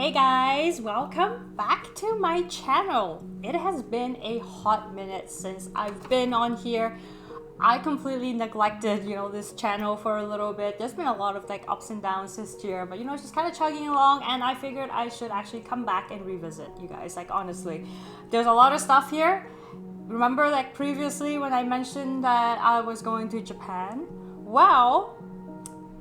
Hey guys, welcome back to my channel. It has been a hot minute since I've been on here. I completely neglected, this channel for a little bit. There's been a lot of ups and downs this year, but just kind of chugging along, and I figured I should actually come back and revisit you guys. Honestly, there's a lot of stuff here. Remember previously when I mentioned that I was going to Japan? Well,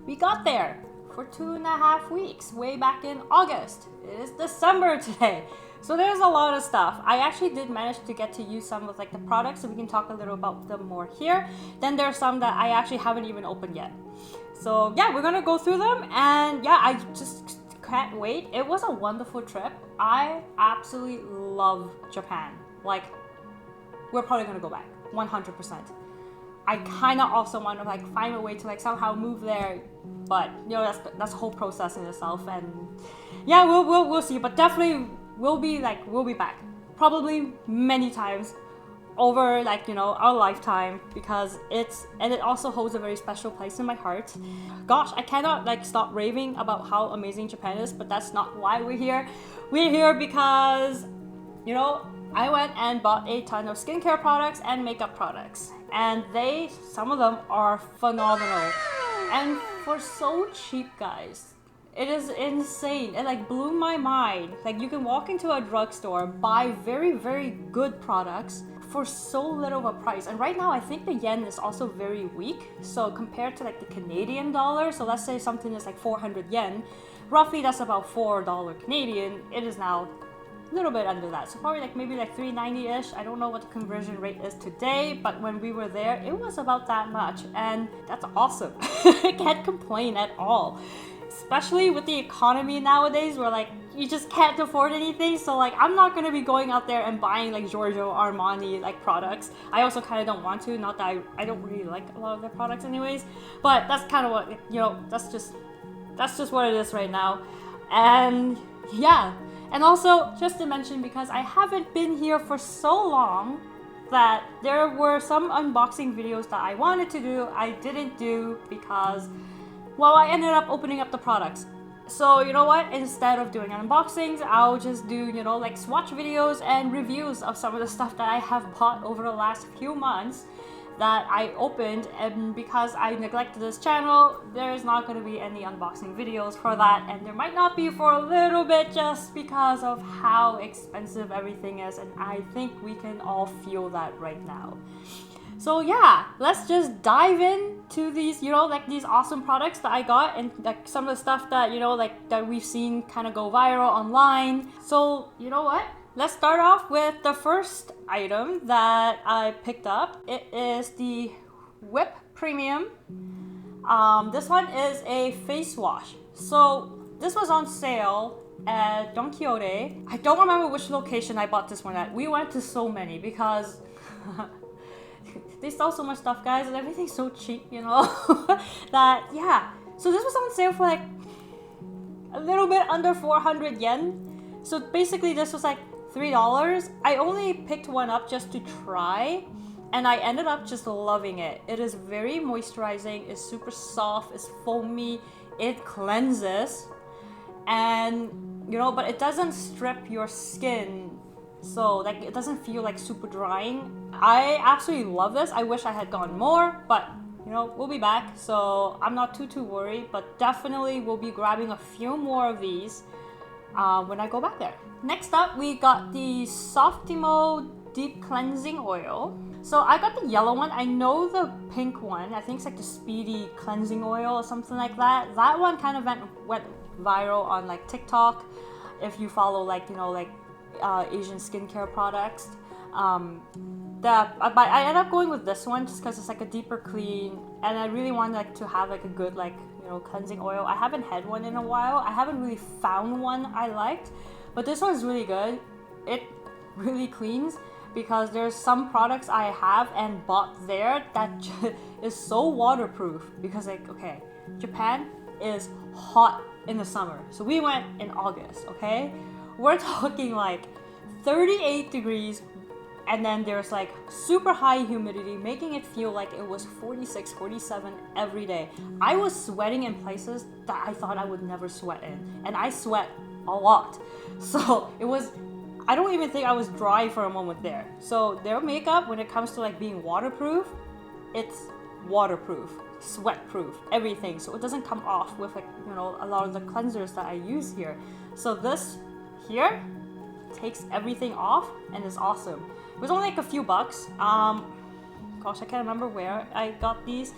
we got there for 2.5 weeks, way back in August. It is December today. So there's a lot of stuff. I actually did manage to get to use some of the products, so we can talk a little about them more here. Then there's some that I actually haven't even opened yet. So yeah, we're gonna go through them, and yeah, I just can't wait. It was a wonderful trip. I absolutely love Japan. We're probably gonna go back, 100%. I kind of also want to find a way to somehow move there, but that's a whole process in itself, and yeah, we'll see. But definitely we'll be back, probably many times over our lifetime, because it also holds a very special place in my heart. Gosh, I cannot stop raving about how amazing Japan is, but that's not why we're here. We're here because I went and bought a ton of skincare products and makeup products, and some of them are phenomenal, and for so cheap, guys. It is insane. It blew my mind. You can walk into a drugstore, buy very, very good products for so little of a price. And right now, I think the yen is also very weak. So compared to the Canadian dollar, so let's say something is 400 yen, roughly that's about $4 Canadian. It is now a little bit under that, so probably maybe 390-ish. I don't know what the conversion rate is today, but when we were there, it was about that much, and that's awesome. I can't complain at all, especially with the economy nowadays, where you just can't afford anything. So I'm not gonna be going out there and buying Giorgio Armani products. I also kind of don't want to, not that I don't really like a lot of their products anyways, but that's kind of what that's just what it is right now. And yeah. And also, just to mention, because I haven't been here for so long, that there were some unboxing videos that I wanted to do, I didn't do because, well, I ended up opening up the products. So you know what? Instead of doing unboxings, I'll just do, swatch videos and reviews of some of the stuff that I have bought over the last few months that I opened. And because I neglected this channel, there's not going to be any unboxing videos for that, and there might not be for a little bit, just because of how expensive everything is, and I think we can all feel that right now. So yeah, let's just dive into these, these awesome products that I got, and some of the stuff that that we've seen kind of go viral online. So you know what? Let's start off with the first item that I picked up. It is the Whip Premium. This one is a face wash. So this was on sale at Don Quixote. I don't remember which location I bought this one at. We went to so many because they sell so much stuff, guys, and everything's so cheap, that yeah. So this was on sale for a little bit under 400 yen. So basically this was $3. I only picked one up just to try, and I ended up just loving it. It is very moisturizing, it's super soft, it's foamy, it cleanses, and but it doesn't strip your skin, so it doesn't feel super drying. I absolutely love this. I wish I had gotten more, but we'll be back, so I'm not too worried, but definitely we'll be grabbing a few more of these when I go back there. Next up, we got the Softimo Deep Cleansing Oil. So I got the yellow one. I know the pink one, I think it's the Speedy Cleansing Oil or something like that. That one kind of went viral on TikTok, if you follow Asian skincare products. But I ended up going with this one just because it's a deeper clean, and I really wanted to have a good cleansing oil. I haven't had one in a while. I haven't really found one I liked, but this one's really good. It really cleans, because there's some products I have and bought there that is so waterproof, because okay, Japan is hot in the summer. So we went in August, okay? We're talking 38 degrees, and then there's super high humidity, making it feel like it was 46, 47 every day. I was sweating in places that I thought I would never sweat in, and I sweat a lot. So it was, I don't even think I was dry for a moment there. So their makeup, when it comes to like being waterproof, it's waterproof, sweat proof, everything. So it doesn't come off with like, you know, a lot of the cleansers that I use here. So this here takes everything off and is awesome. It was only like a few bucks. Gosh, I can't remember where I got these.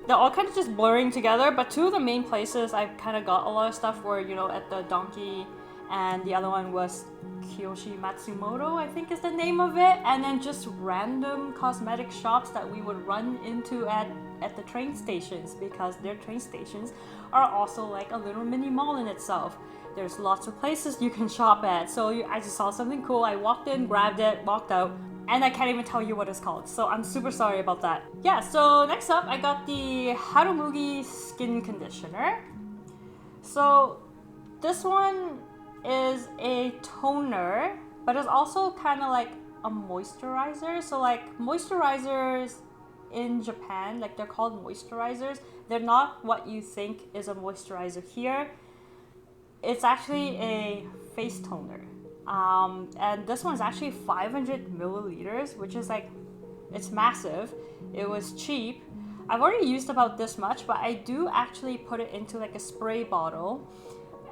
They're all kind of just blurring together, but two of the main places I kind of got a lot of stuff were, you know, at the Donkey, and the other one was Kiyoshi Matsumoto, I think is the name of it, and then just random cosmetic shops that we would run into at the train stations, because their train stations are also like a little mini mall in itself. There's lots of places you can shop at. So I just saw something cool, I walked in, grabbed it, walked out, and I can't even tell you what it's called, so I'm super sorry about that. Yeah, so next up I got the Hado Skin Conditioner. So this one is a toner, but it's also kind of like a moisturizer. So like moisturizers in Japan, like they're called moisturizers. They're not what you think is a moisturizer here. It's actually a face toner. And this one's actually 500 milliliters, which is like, it's massive. It was cheap. I've already used about this much, but I do actually put it into like a spray bottle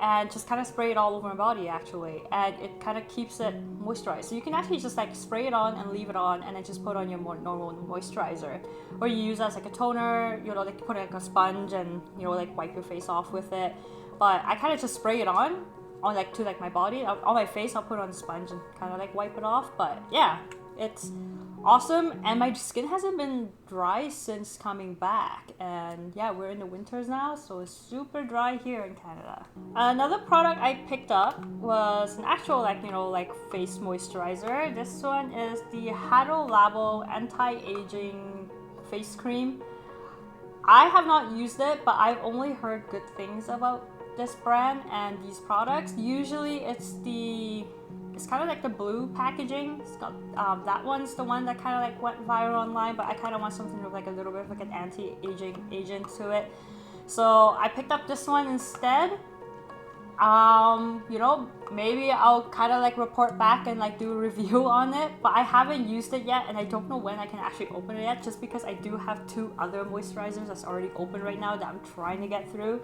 and just kind of spray it all over my body actually, and it kind of keeps it moisturized. So you can actually just like spray it on and leave it on, and then just put on your more normal moisturizer, or you use it as like a toner, you know, like put it like a sponge and, you know, like wipe your face off with it. But I kind of just spray it on like to like my body, on my face. I'll put on the sponge and kind of like wipe it off. But yeah, it's awesome, and my skin hasn't been dry since coming back, and yeah, we're in the winters now, so it's super dry here in Canada. Another product I picked up was an actual like, you know, like face moisturizer. This one is the Hado Labo anti-aging face cream. I have not used it, but I've only heard good things about this brand and these products. Usually it's kind of like the blue packaging. It's got, that one's the one that kind of like went viral online, but I kind of want something with like a little bit of like an anti-aging agent to it. So I picked up this one instead. You know, maybe I'll kind of like report back and like do a review on it, but I haven't used it yet, and I don't know when I can actually open it yet, just because I do have two other moisturizers that's already open right now that I'm trying to get through.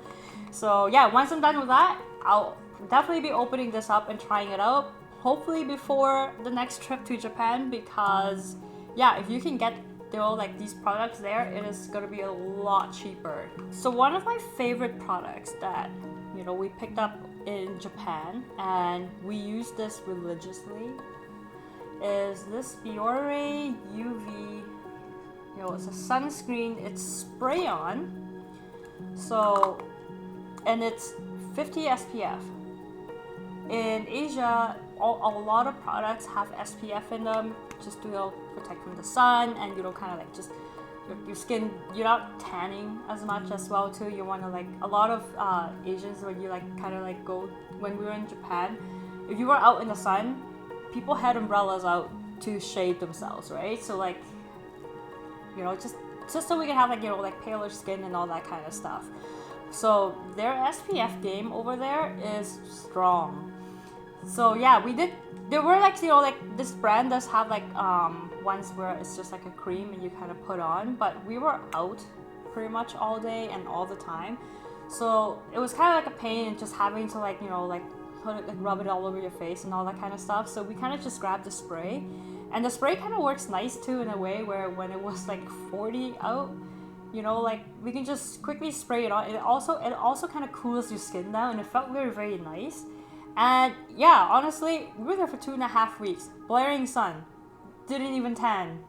So yeah, once I'm done with that, I'll definitely be opening this up and trying it out, hopefully before the next trip to Japan, because yeah, if you can get, you know, like these products there, it is going to be a lot cheaper. So one of my favorite products that, you know, we picked up in Japan and we use this religiously is this Biore UV, you know, it's a sunscreen, it's spray on, so, and it's 50 SPF. In Asia, a lot of products have SPF in them, just to, you know, protect from the sun, and, you know, kind of like just your skin, you're not tanning as much as well too. You want to like, a lot of Asians, when you like kind of like go, when we were in Japan, if you were out in the sun, people had umbrellas out to shade themselves, right? So like, you know, just so we can have like, you know, like paler skin and all that kind of stuff. So their SPF game over there is strong. So yeah, we did, there were like, you know, like this brand does have like ones where it's just like a cream and you kind of put on, but we were out pretty much all day and all the time, so it was kind of like a pain just having to like, you know, like put it, like rub it all over your face and all that kind of stuff. So we kind of just grabbed the spray, and the spray kind of works nice too in a way where when it was like 40 out, you know, like we can just quickly spray it on. It also kind of cools your skin down, and it felt very, very nice. And yeah, honestly, we were there for 2.5 weeks, blaring sun, didn't even tan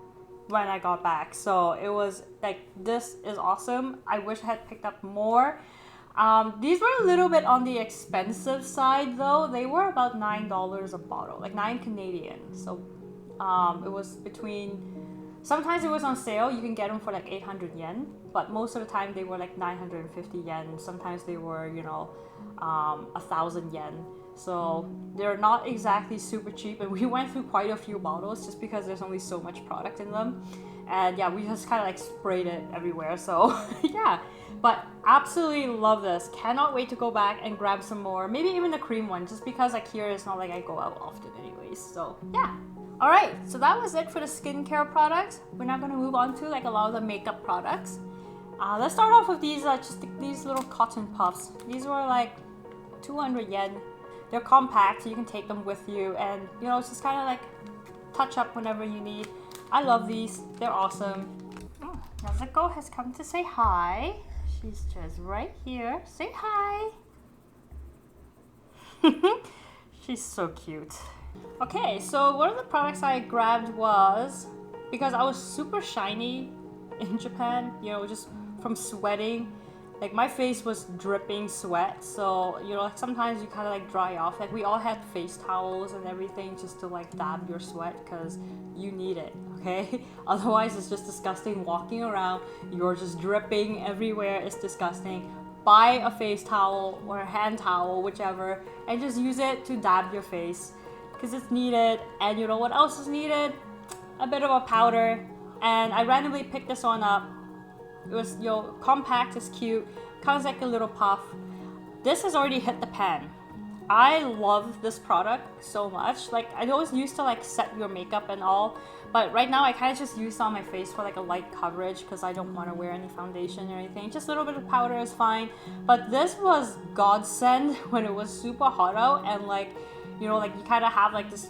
when I got back. So it was like, this is awesome. I wish I had picked up more. These were a little bit on the expensive side though. They were about $9 a bottle, like 9 Canadian. So it was between, sometimes it was on sale, you can get them for like 800 yen, but most of the time they were like 950 yen. Sometimes they were, you know, 1,000 yen. So they're not exactly super cheap, and we went through quite a few bottles just because there's only so much product in them. And yeah, we just kind of like sprayed it everywhere. So yeah, But absolutely love this. Cannot wait to go back and grab some more. Maybe even the cream one, just because like here it's not like I go out often anyways. So yeah. Alright, so that was it for the skincare products. We're now gonna move on to like a lot of the makeup products. Let's start off with these these little cotton puffs. These were like 200 yen. They're compact, so you can take them with you, and you know, it's just kind of like touch up whenever you need. I love these. They're awesome. Nezuko has come to say hi. She's just right here. Say hi. She's so cute. Okay, so one of the products I grabbed was, because I was super shiny in Japan, you know, just from sweating. Like my face was dripping sweat, so you know, like sometimes you kind of like dry off. Like we all had face towels and everything just to like dab your sweat because you need it, okay? Otherwise it's just disgusting walking around. You're just dripping everywhere. It's disgusting. Buy a face towel or a hand towel, whichever, and just use it to dab your face because it's needed. And you know what else is needed? A bit of a powder. And I randomly picked this one up. It was, you know, compact, it's cute, comes like a little puff. This has already hit the pan. I love this product so much. Like I always used to like set your makeup and all, but right now I kind of just use it on my face for like a light coverage because I don't want to wear any foundation or anything. Just a little bit of powder is fine. But this was godsend when it was super hot out and like, you know, like you kind of have like this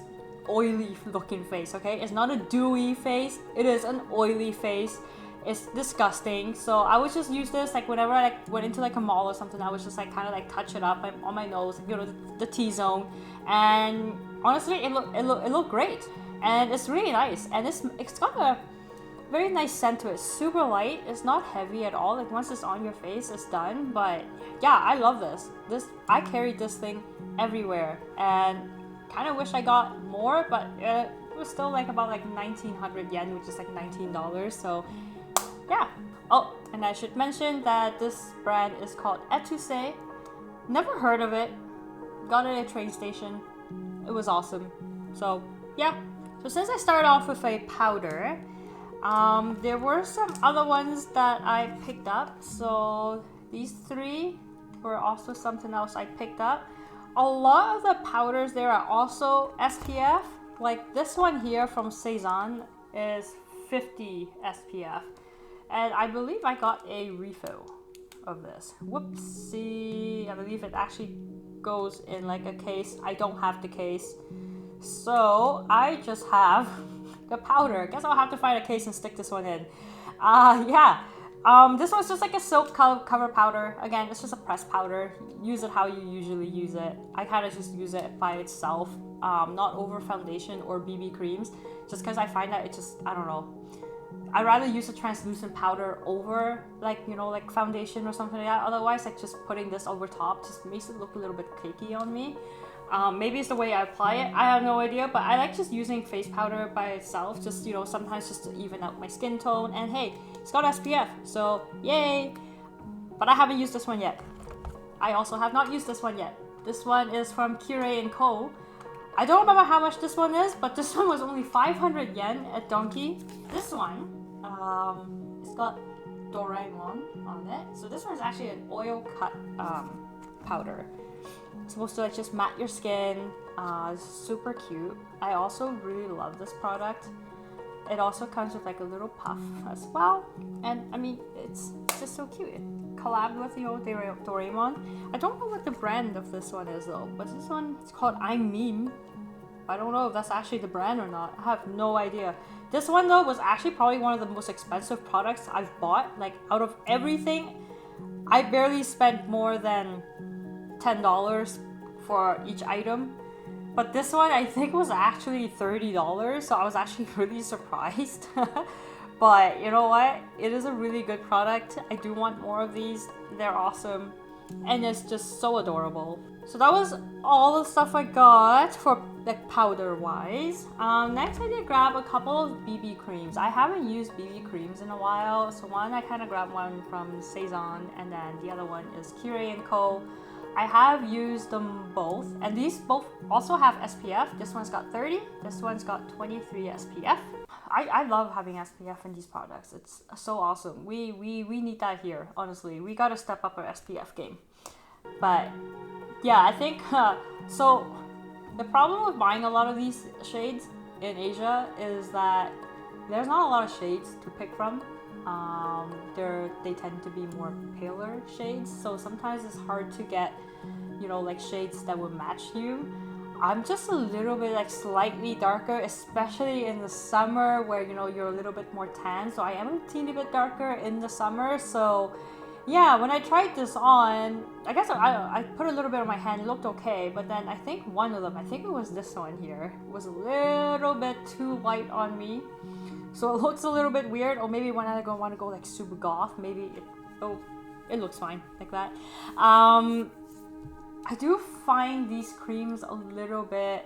oily looking face, okay? It's not a dewy face, it is an oily face. It's disgusting. So I would just use this like whenever I like went into like a mall or something. I was just like kind of like touch it up on my nose, you know, the T-zone. And honestly, it looked great, and it's really nice. And it's got a very nice scent to it. Super light. It's not heavy at all. Like once it's on your face, it's done. But yeah, I love this. I carried this thing everywhere, and kind of wish I got more, but it was still like about like 1900 yen, which is like $19. So. Yeah. Oh, and I should mention that this brand is called ettasais. Never heard of it. Got it at a train station. It was awesome. So yeah. So since I started off with a powder, there were some other ones that I picked up. So these three were also something else I picked up. A lot of the powders there are also SPF. Like this one here from Cezanne is 50 SPF. And I believe I got a refill of this. Whoopsie. I believe it actually goes in like a case. I don't have the case. So I just have the powder. Guess I'll have to find a case and stick this one in. Yeah. This one's just like a soap cover powder. Again, it's just a pressed powder. Use it how you usually use it. I kind of just use it by itself. Not over foundation or BB creams. Just because I find that it just, I don't know. I'd rather use a translucent powder over like, you know, like foundation or something like that. Otherwise, like just putting this over top just makes it look a little bit cakey on me. Maybe it's the way I apply it. I have no idea, but I like just using face powder by itself. Just, you know, sometimes just to even out my skin tone. And hey, it's got SPF, so yay. But I haven't used this one yet. I also have not used this one yet. This one is from Kyoto & Co. I don't remember how much this one is, but this one was only 500 yen at Donkey. This one, it's got Doraemon on it. So this one is actually an oil cut powder. It's supposed to like just matte your skin. It's super cute. I also really love this product. It also comes with like a little puff as well. And I mean, it's just so cute. It collabed with, you know, Doraemon. I don't know what the brand of this one is though, but this one, it's called I'm Meme. I don't know if that's actually the brand or not. I have no idea. This one though was actually probably one of the most expensive products I've bought. Like out of everything, I barely spent more than $10 for each item. But this one I think was actually $30, so I was actually really surprised. But you know what? It is a really good product. I do want more of these. They're awesome. And it's just so adorable. So that was all the stuff I got for like powder wise. Next I did grab a couple of BB creams. I haven't used BB creams in a while. So one I kind of grabbed one from Cezanne, and then the other one is Kyoto & Co. I have used them both, and these both also have SPF. This one's got 30, this one's got 23 SPF. I love having SPF in these products. It's so awesome. We need that here, honestly. We gotta step up our SPF game. But yeah, I think, so the problem with buying a lot of these shades in Asia is that there's not a lot of shades to pick from. They tend to be more paler shades, so sometimes it's hard to get, you know, like shades that would match you. I'm just a little bit like slightly darker, especially in the summer where, you know, you're a little bit more tan, so I am a teeny bit darker in the summer. So yeah, when I tried this on, I guess I put a little bit on my hand, it looked okay, but then I think one of them, I think it was this one here, was a little bit too light on me. So it looks a little bit weird, or maybe when I want to go like super goth, maybe it looks fine like that. I do find these creams a little bit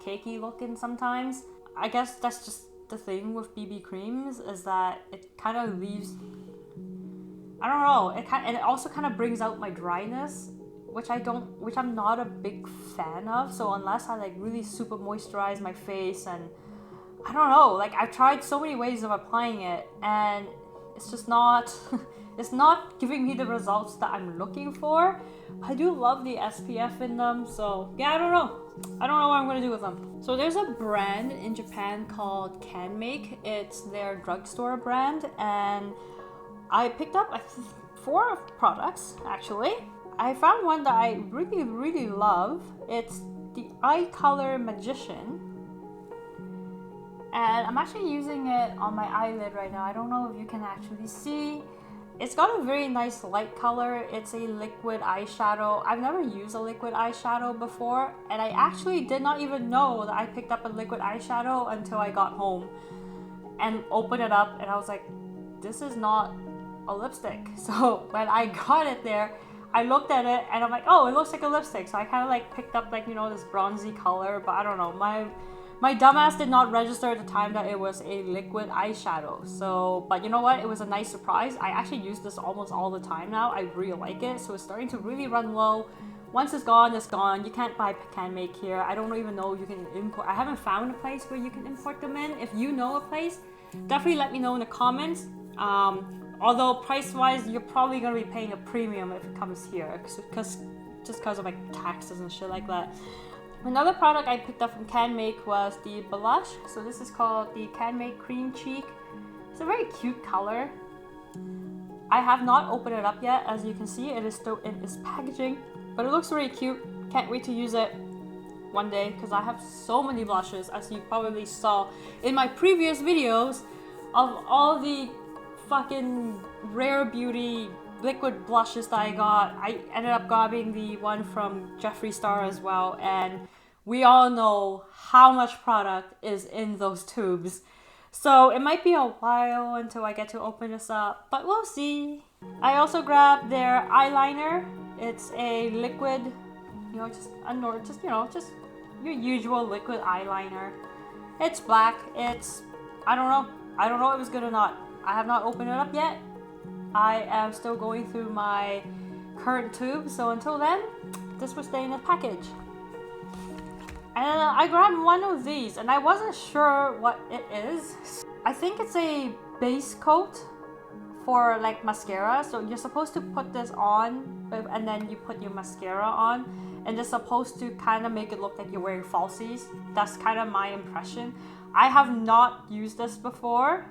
cakey looking sometimes. I guess that's just the thing with BB creams, is that it kind of leaves, I don't know, and it also kind of brings out my dryness, which I'm not a big fan of. So unless I like really super moisturize my face, and I don't know, like I've tried so many ways of applying it, and it's just not it's not giving me the results that I'm looking for. I do love the SPF in them, so yeah, I don't know what I'm gonna do with them. So there's a brand in Japan called Canmake. It's their drugstore brand, and I picked up 4 products actually. I found one that I really love. It's the Eye Color Magician, and I'm actually using it on my eyelid right now. I don't know if you can actually see. It's got a very nice light color. It's a liquid eyeshadow. I've never used a liquid eyeshadow before, and I actually did not even know that I picked up a liquid eyeshadow until I got home and opened it up, and I was like, this is not a lipstick. So when I got it there, I looked at it and I'm like, oh, it looks like a lipstick. So I kind of like picked up like, you know, this bronzy color, but I don't know, my dumbass did not register at the time that it was a liquid eyeshadow. So, but you know what? It was a nice surprise. I actually use this almost all the time now. I really like it. So it's starting to really run low. Once it's gone, it's gone. You can't buy Canmake here. I don't even know you can import. I haven't found a place where you can import them in. If you know a place, definitely let me know in the comments. Although price-wise, you're probably going to be paying a premium if it comes here, just because of like taxes and shit like that. Another product I picked up from Canmake was the blush. So this is called the Canmake Cream Cheek. It's a very cute color. I have not opened it up yet. As you can see, it is still in its packaging, but it looks really cute. Can't wait to use it one day, because I have so many blushes, as you probably saw in my previous videos, of all the fucking rare beauty liquid blushes that I got. I ended up grabbing the one from Jeffree Star as well, and we all know how much product is in those tubes. So it might be a while until I get to open this up, but we'll see. I also grabbed their eyeliner. It's a liquid, you know, just your usual liquid eyeliner. It's black. I don't know if it's good or not. I have not opened it up yet. I am still going through my current tube, so until then, this will stay in the package. And I grabbed one of these, and I wasn't sure what it is. I think it's a base coat for like mascara. So you're supposed to put this on, and then you put your mascara on, and it's supposed to kind of make it look like you're wearing falsies. That's kind of my impression. I have not used this before.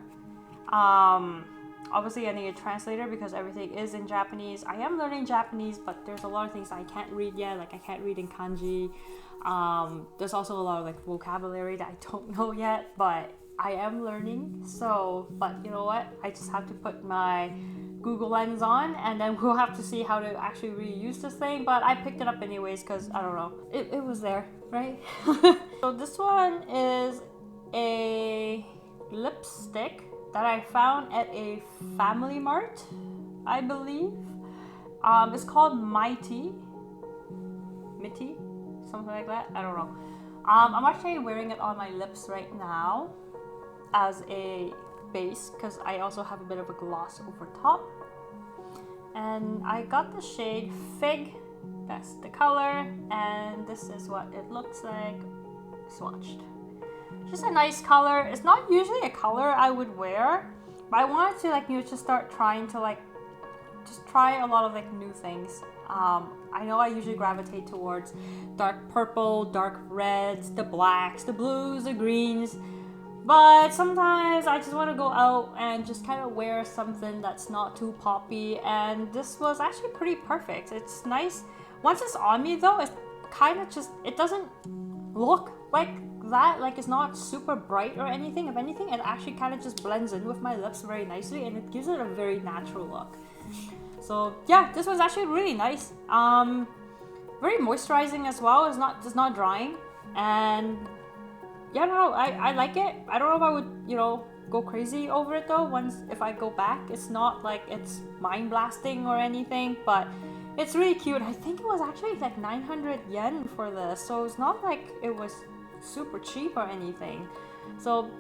Obviously I need a translator because everything is in Japanese. I am learning Japanese, but there's a lot of things I can't read yet. Like I can't read in kanji. There's also a lot of like vocabulary that I don't know yet, but I am learning. So, but you know what? I just have to put my Google Lens on, and then we'll have to see how to actually reuse this thing. But I picked it up anyways because I don't know. It was there, right? So this one is a lipstick that I found at a Family Mart, I believe. It's called Mitea, something like that. I don't know. I'm actually wearing it on my lips right now as a base because I also have a bit of a gloss over top. And I got the shade Fig That's the color, and this is what it looks like swatched. Just a nice color. It's not usually a color I would wear, but I wanted to like just start trying to like just try a lot of like new things. I know I usually gravitate towards dark purple, dark reds, the blacks, the blues, the greens, but sometimes I just want to go out and just kind of wear something that's not too poppy, and this was actually pretty perfect. It's nice. Once it's on me though, it kind of just, it doesn't look like that, like it's not super bright or anything. If anything, it actually kind of just blends in with my lips very nicely, and it gives it a very natural look. So yeah, this was actually really nice. Very moisturizing as well. It's not drying, and yeah, I don't know. I like it. I don't know if I would go crazy over it though. If I go back, it's not like it's mind blasting or anything, but it's really cute. I think it was actually like 900 yen for this, so it's not like it was super cheap or anything. So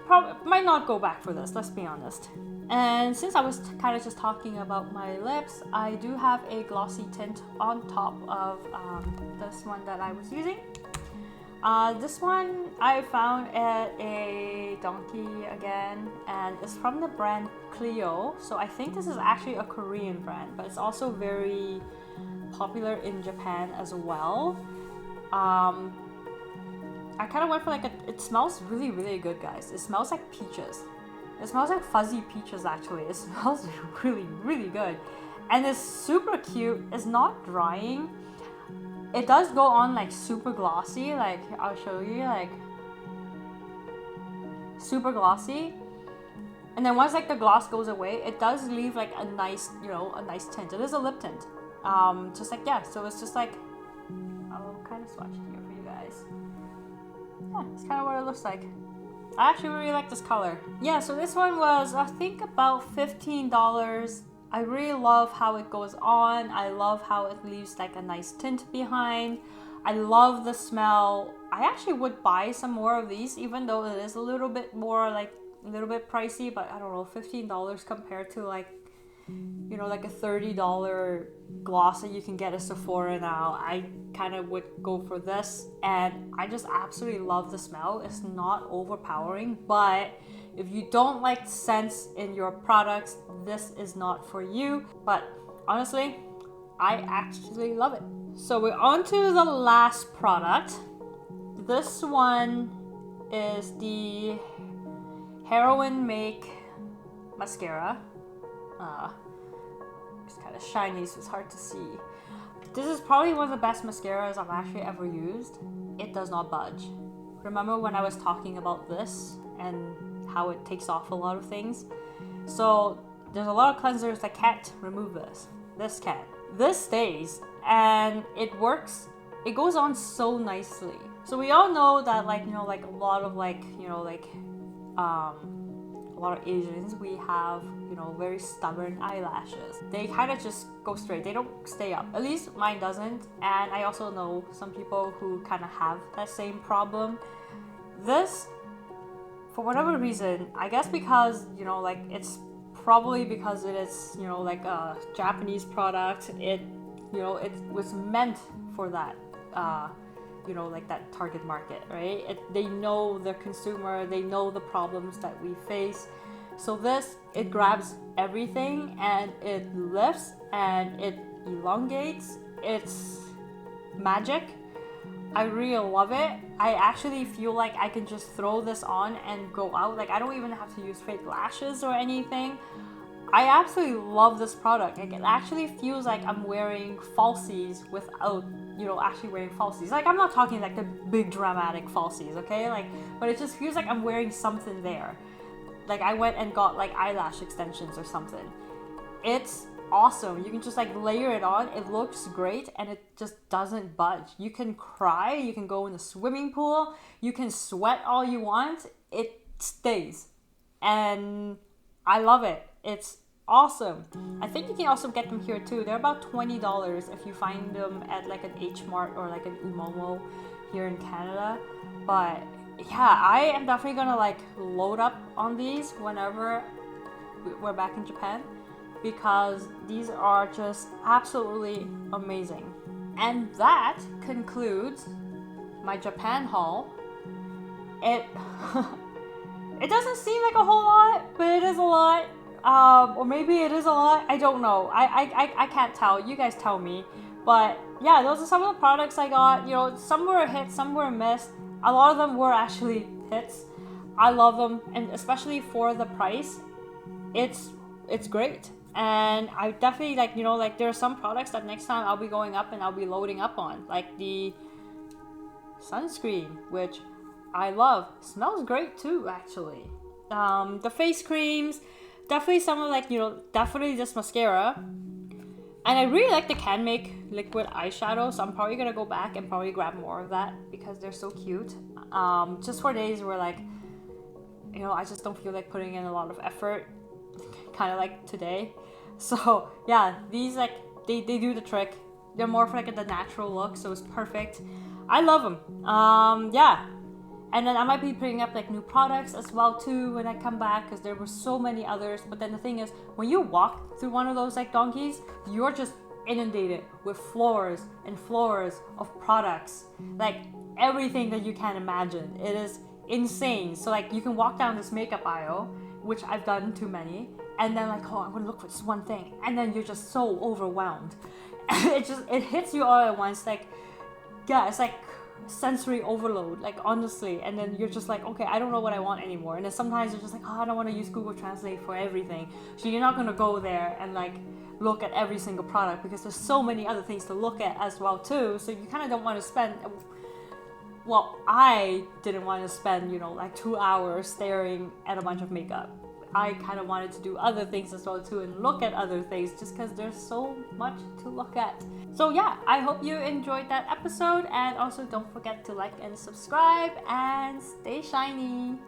probably might not go back for this, let's be honest. And since I was kind of just talking about my lips, I do have a glossy tint on top of this one that I was using. This one I found at a donkey again, and it's from the brand Clio. So I think this is actually a Korean brand, but it's also very popular in Japan as well. I kind of went for like it smells really, really good, guys. It smells like peaches. It smells like fuzzy peaches actually. It smells really, really good. And it's super cute. It's not drying. It does go on like super glossy. Like I'll show you, like super glossy. And then once like the gloss goes away, it does leave like a nice, a nice tint. It is a lip tint. Just like, yeah, so it's just like, I'll kind of swatch it here for you guys. Yeah, it's kind of what it looks like. I actually really like this color. Yeah, so this one was, I think, about $15. I really love how it goes on. I love how it leaves like a nice tint behind. I love the smell. I actually would buy some more of these, even though it is a little bit more like a little bit pricey, but I don't know, $15 compared to like, like a $30 gloss that you can get at Sephora now. I kind of would go for this, and I just absolutely love the smell. It's not overpowering, but if you don't like scents in your products, this is not for you. But honestly, I actually love it. So we're on to the last product. This one is the Heroine Make Mascara. It's kind of shiny, so it's hard to see. This is probably one of the best mascaras I've actually ever used. It does not budge. Remember when I was talking about this and how it takes off a lot of things? So there's a lot of cleansers that can't remove this. This can. This stays, and it works. It goes on so nicely. So we all know that like a lot of a lot of Asians, we have very stubborn eyelashes. They kind of just go straight. They don't stay up. At least mine doesn't. And I also know some people who kind of have that same problem. This, for whatever reason, I guess because it's probably because it is like a Japanese product. It was meant for that like that target market, right? They know their consumer, they know the problems that we face. So it grabs everything and it lifts and it elongates. It's magic. I really love it. I actually feel like I can just throw this on and go out. Like I don't even have to use fake lashes or anything. I absolutely love this product. Like it actually feels like I'm wearing falsies without actually wearing falsies. Like I'm not talking like the big dramatic falsies, okay? But it just feels like I'm wearing something there. Like I went and got like eyelash extensions or something. It's awesome. You can just like layer it on. It looks great and it just doesn't budge. You can cry, you can go in the swimming pool, you can sweat all you want. It stays. And I love it. It's awesome. I think you can also get them here too. They're about $20 if you find them at like an H Mart or like an Umomo here in Canada. But yeah, I am definitely gonna like load up on these whenever we're back in Japan, because these are just absolutely amazing. And that concludes my Japan haul. It it doesn't seem like a whole lot, but it is a lot. Or maybe it is a lot. I don't know. I can't tell. You guys tell me. But yeah, those are some of the products I got. You know, some were a hit, some were a miss. A lot of them were actually hits. I love them, and especially for the price, it's great. And I definitely like, you know, like there are some products that next time I'll be going up and I'll be loading up on, like the sunscreen, which I love. Smells great too, actually. The face creams, definitely some of like, you know, definitely this mascara. And I really like the Canmake liquid eyeshadow, so I'm probably gonna go back and probably grab more of that because they're so cute. Just for days where like, you know, I just don't feel like putting in a lot of effort, kind of like today. So yeah, these like, they do the trick. They're more for like the natural look, so it's perfect. I love them. Yeah. And then I might be putting up like new products as well too when I come back, because there were so many others. But then the thing is, when you walk through one of those like donkeys, you're just inundated with floors and floors of products, like everything that you can imagine. It is insane. So like you can walk down this makeup aisle, which I've done too many, and then like, oh, I'm gonna look for this one thing, and then you're just so overwhelmed. it hits you all at once. Like, yeah, it's like sensory overload, like honestly. And then you're just like, okay, I don't know what I want anymore. And then sometimes you're just like, oh, I don't want to use Google Translate for everything. So you're not gonna go there and like look at every single product, because there's so many other things to look at as well too. So you kind of don't want to spend, well, I didn't want to spend, you know, like 2 hours staring at a bunch of makeup. I kind of wanted to do other things as well too, and look at other things, just because there's so much to look at. So yeah, I hope you enjoyed that episode, and also don't forget to like and subscribe, and stay shiny.